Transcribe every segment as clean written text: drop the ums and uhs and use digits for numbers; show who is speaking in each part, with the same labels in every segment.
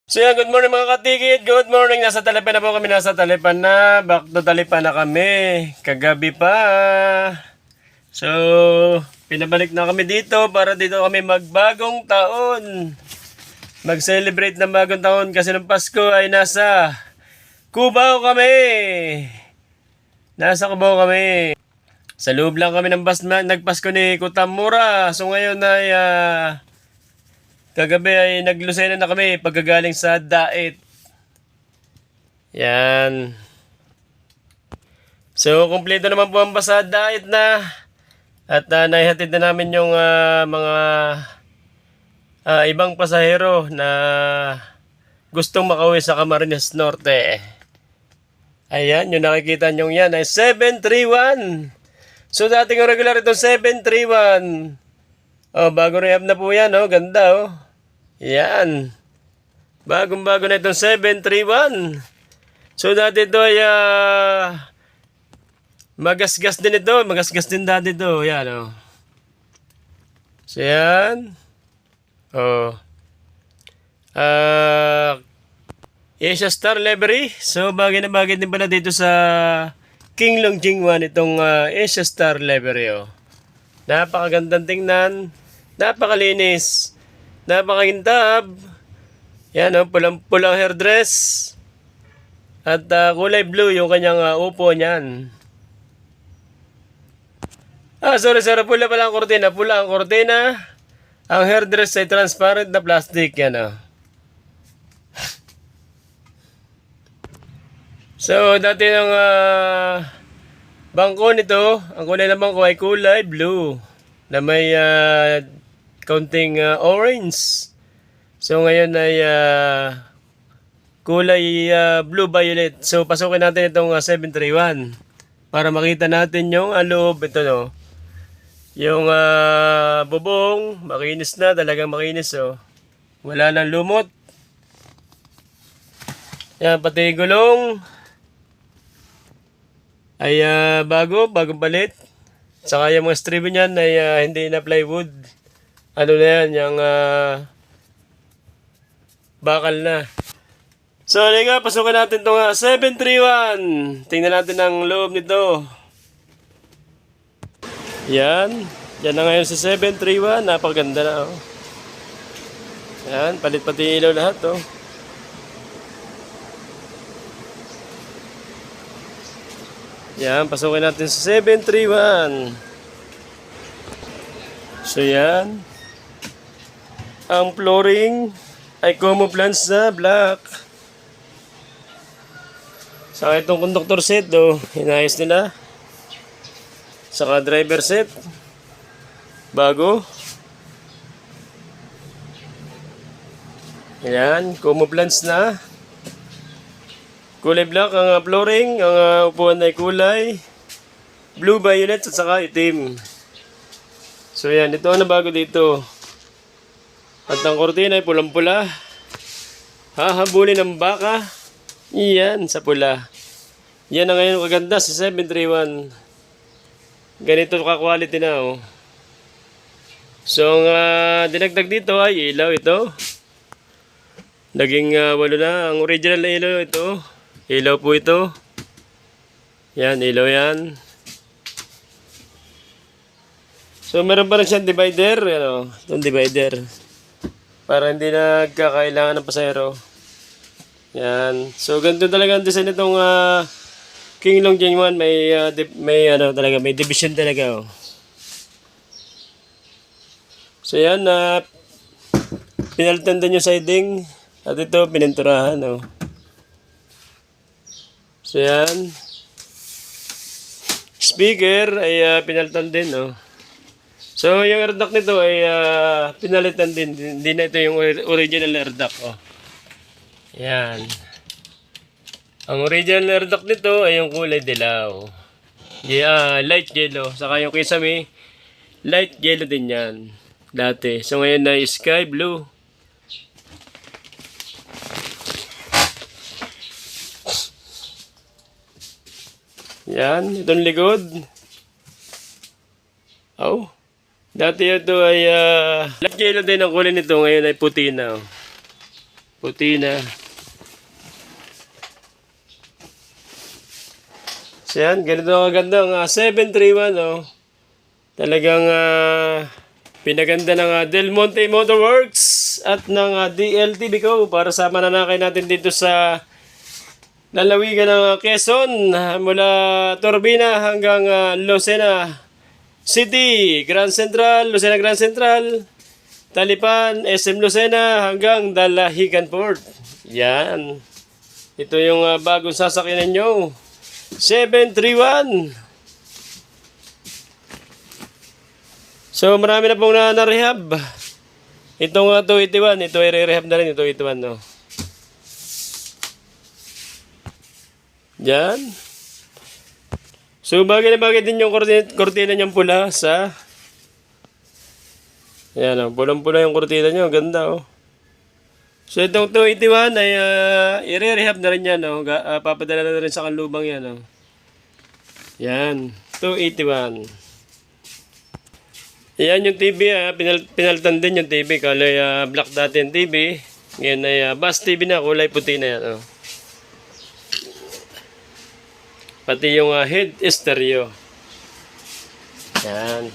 Speaker 1: So yan, good morning mga katikit. Good morning. Nasa Talipan na po kami. Nasa Talipan na. Back to Talipan na kami. Kagabi pa. So, pinabalik na kami dito para dito kami magbagong taon. Mag-celebrate ng bagong taon kasi ng Pasko ay nasa Cubao kami. Nasa Cubao kami. Sa loob lang kami ng nagpasko ni Kutamura. So ngayon ay kagabi ay naglusena na kami pagkagaling sa Dait. Yan. So, kumpleto naman po ang basa Dait na. At naihatid na namin yung mga ibang pasahero na gustong makauwi sa Camarines Norte. Ayan, yung nakikita nyo yan ay 731. So, dating regular itong 731. Oh, bago rehab na po yan, oh. Ganda, oh. Yan. Bagong-bago na itong 731. So, dati ito ay magasgas din ito. Magasgas din dati ito. Yan, oh. So, yan. Oh. Asia Star Livery. So, bagay na bagay din pala dito sa King Long Jingwan itong Asia Star Livery, oh. Napakagandang tingnan. Napakalinis. Napakagintab. Yan, oh, pulang-pulang hairdress. At kulay blue yung kanyang upo niyan. Sorry, pula pala ang kortina. Pula ang kortina. Ang hairdress ay transparent na plastic. Yan, oh. So, dati ng bangko nito, ang kulay ng bangko ay kulay blue. Na may kaunting orange. So ngayon ay kulay blue-violet. So pasukin natin itong 731 para makita natin yung loob. Ito, no. Yung bubong, makinis na. Talagang makinis, oh. Wala nang lumot. Yan, pati gulong ay bagong palit. Saka yung mga strip niyan ay hindi na plywood. Ano na yan, yung bakal na. So, halika, pasukin natin itong 731. Tingnan natin ang loob nito. Yan. Yan na ngayon si 731. Napakaganda na, oh. Yan, palit pati ilaw lahat, oh. Yan, pasukin natin sa 731. So, yan. Ang flooring ay camouflage na black. Saka itong conductor set, oh, hinayos nila. Saka driver set. Bago. Ayan, camouflage na. Kulay black ang flooring. Ang upuan ay kulay blue, violet at saka itim. So yan, ito na bago dito. At ang kortina ay pulang-pula. Hahabulin ng baka. Yan, sa pula. Yan na ngayon kaganda sa 731. Ganito ka-quality na, oh. So, ang dinagdag dito ay ilaw ito. Naging 8 na. Ang original na ilaw ito. Ilaw po ito. Yan, ilaw yan. So, meron pa rin siyang divider. Ano, itong divider. Para hindi nagkakailangan ng pasahero. Yan. So, ganito talaga ang design nitong King Long Jingwan. May talaga, may division talaga, oh. So, yan. Pinalitan din yung siding. At ito, pininturahan, oh. So, yan. Speaker ay pinalitan din, oh. So, yung air duct nito ay pinalitan din. Hindi na ito yung original air duct, oh. Yan. Ang original air duct nito ay yung kulay dilaw. Yeah, light yellow. Saka yung kisame, light yellow din yan. Dati. So, ngayon na sky blue. Yan. Itong likod. Oh. Dati ito ay light yellow din ang kulay nito. Ngayon ay puti na, oh. Puti na. So yan, ganito kaganda ang 731, oh. Talagang pinaganda ng Del Monte Motorworks at ng DLTV Co. para sa mananakay natin dito sa lalawigan ng Quezon mula Turbina hanggang Lucena City, Grand Central, Lucena Grand Central, Talipan, SM Lucena hanggang Dalahican Port. Yan. Ito yung bagong sasakyan ninyo. 731. So marami na pong na-rehab. Itong 281, ito ay re-rehab na rin, ito 281, no. Yan. So bagay na bagay din yung kortina niyang pula sa yan, oh, pulang-pula yung kortina niyo, ganda, oh. So itong 281 ay i-rehab na rin yan, oh. Papadala na rin sa kanlubang yan, oh. Yan, 281. Yan yung TV, pinalitan din yung TV. Kulay black dati yung TV. Ngayon ay bus TV na, kulay puti na yan, oh. Pati yung head stereo. Yan.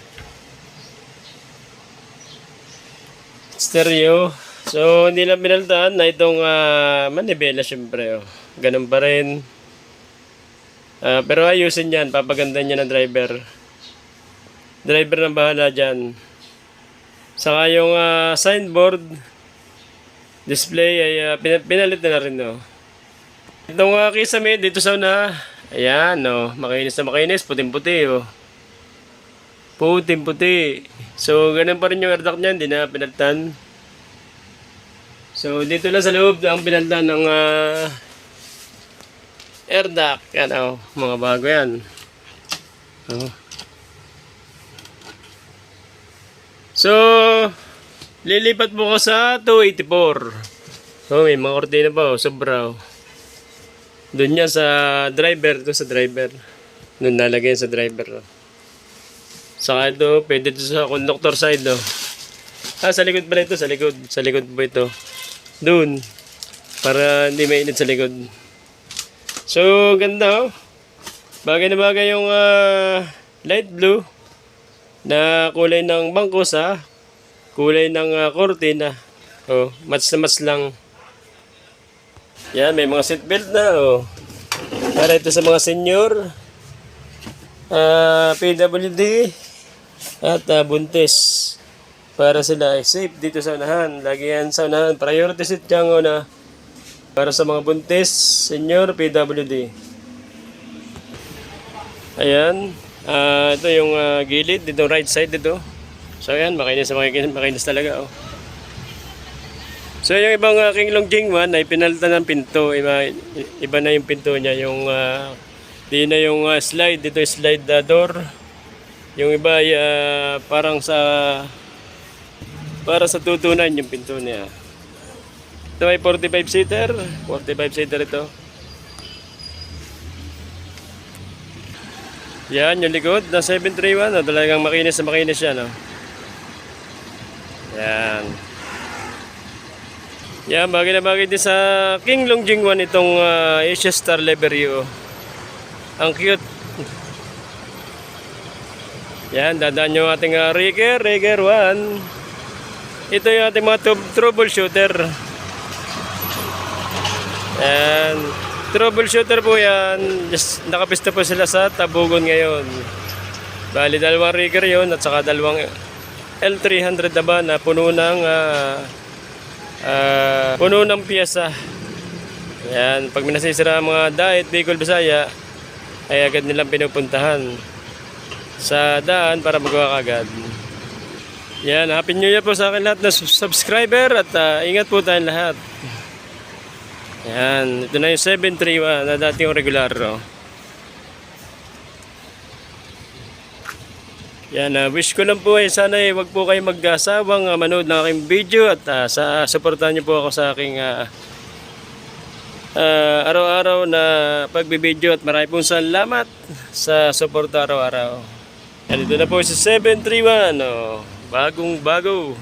Speaker 1: Stereo. So, hindi lang pinalitan na itong manibela, syempre, oh. Ganun pa rin. Pero ayusin yan. Papaganda niya ng driver. Driver na bahala dyan. Saka yung signboard display ay pinalit na rin, no. Itong kisame dito sa una, ayan, no, makinis na makinis, puting-puti, oh. Puting-puti. So ganun pa rin yung air duct niya, hindi na pinalitan. So dito lang sa loob ang pinalitan ng air duct. Yan, oh, mga bago yan, oh. So, lilipat po ko sa 284. So, may mga kortina pa, oh, sobra, oh. Doon niya sa driver, doon sa driver. Doon nalagay sa driver, oh. Saka ito, pwede ito sa conductor side, oh. Sa likod pala ito, sa likod. Sa likod po ito. Doon. Para hindi mainit sa likod. So, ganda, oh. Bagay na bagay yung light blue na kulay ng bangko sa kulay ng kortina. Oh, match na match lang. Yan, may mga seatbelt na, oh. Para ito sa mga senior, PWD at buntis. Para sila ay safe dito sa unahan. Lagi yan sa unahan. Priority seat dyan, una. Para sa mga buntis, senior, PWD. Ayan. Ito yung gilid, dito right side dito. So ayan, makinis talaga, oh. So yung ibang King Long Jing 1 ay pinalitan ng pinto. Iba na yung pinto niya, yung di na yung slide, dito yung slide door. Yung iba ay parang para sa tutunan yung pinto niya. Ito ay 45 seater ito. Yan, yung likod na 731, talagang makinis na makinis yan, no? Yan. Yan, bagay na bagay din sa King Long Jing 1 itong Asia Star Leverio. Ang cute. Yan, dadaan yung ating Rigger 1. Ito yung ating mga troubleshooter. Yan. Troubleshooter po yan. Just nakapista po sila sa Tabugon ngayon. Bali, dalawang rigger yun at saka dalawang L300 naman na puno ng piyesa. Yan. Pag minasisira ang mga Daet, Bicol, Bisaya, ay agad nilang pinupuntahan sa daan para magawa kagad. Yan. Happy New Year po sa akin lahat na subscriber at ingat po tayong lahat. Yan, ito na yung 731 na dati yung regular, oh. Yan, wish ko lang po ay sana wag po kayo mag-asawang manood ng aking video at supportahan niyo po ako sa aking araw-araw na pagbibideo at marami pong salamat sa suporta araw-araw. Yan, ito na po si 731, oh. Bagong bago.